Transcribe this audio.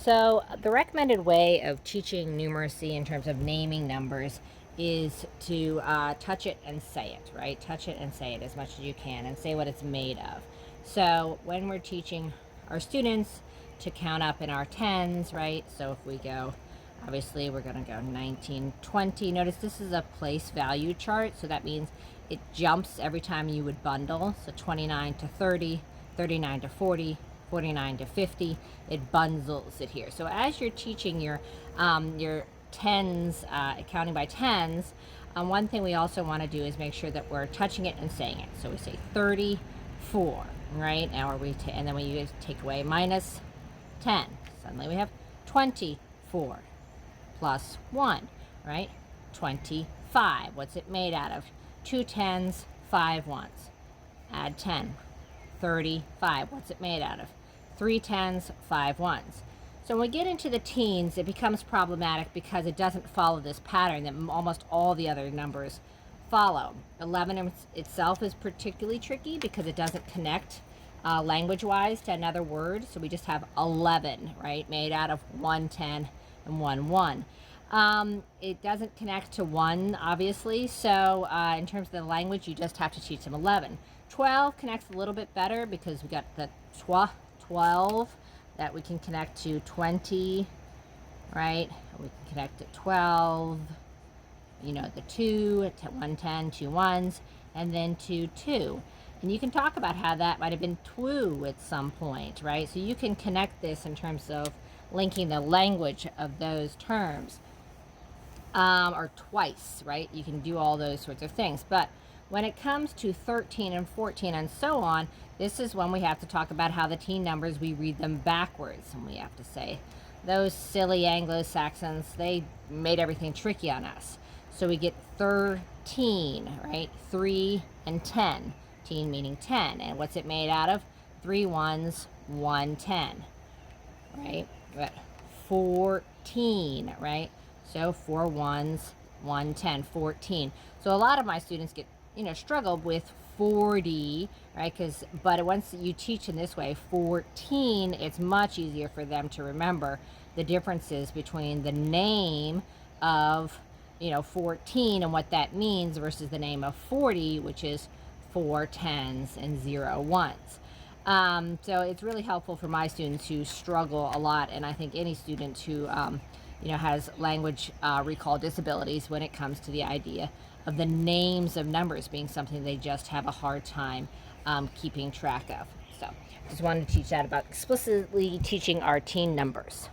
So the recommended way of teaching numeracy in terms of naming numbers is to touch it and say it, right? Touch it and say it as much as you can and say what it's made of. So when we're teaching our students to count up in our tens, right? So if we go, obviously we're going to go 19, 20. Notice this is a place value chart. So that means it jumps every time you would bundle. So 29 to 30, 39 to 40, 49 to 50, it bundles it here. So as you're teaching your tens, counting by tens, one thing we also want to do is make sure that we're touching it and saying it. So we say 34, right? Now and then we take away minus 10. Suddenly we have 24 plus 1, right? 25. What's it made out of? 2 tens, 5 ones. Add 10. 35. What's it made out of? 3 tens, 5 ones. So when we get into the teens, it becomes problematic because it doesn't follow this pattern that almost all the other numbers follow. 11 itself is particularly tricky because it doesn't connect language-wise to another word. So we just have 11, right, made out of 1 10 and 1 1. It doesn't connect to 1, obviously. So in terms of the language, you just have to teach them 11. 12 connects a little bit better because we got the 12 that we can connect to 20, right? We can connect to 12, you know, the 2, 110, 2 ones, and then to 2. And you can talk about how that might have been 2 at some point, right? So you can connect this in terms of linking the language of those terms. Or twice, right? You can do all those sorts of things. But when it comes to 13 and 14 and so on, this is when we have to talk about how the teen numbers, we read them backwards. And we have to say, those silly Anglo-Saxons, they made everything tricky on us. So we get 13, right? 3 and 10. Teen meaning 10. And what's it made out of? 3 ones, 1 10, right? But 14, right? So 4 ones, 1 10, 14. So a lot of my students get, struggle with 40, right? But once you teach in this way, 14, it's much easier for them to remember the differences between the name of, 14 and what that means versus the name of 40, which is 4 tens and 0 ones. So it's really helpful for my students who struggle a lot, and I think any student who has language recall disabilities when it comes to the idea of the names of numbers being something they just have a hard time keeping track of. So just wanted to teach that about explicitly teaching our teen numbers.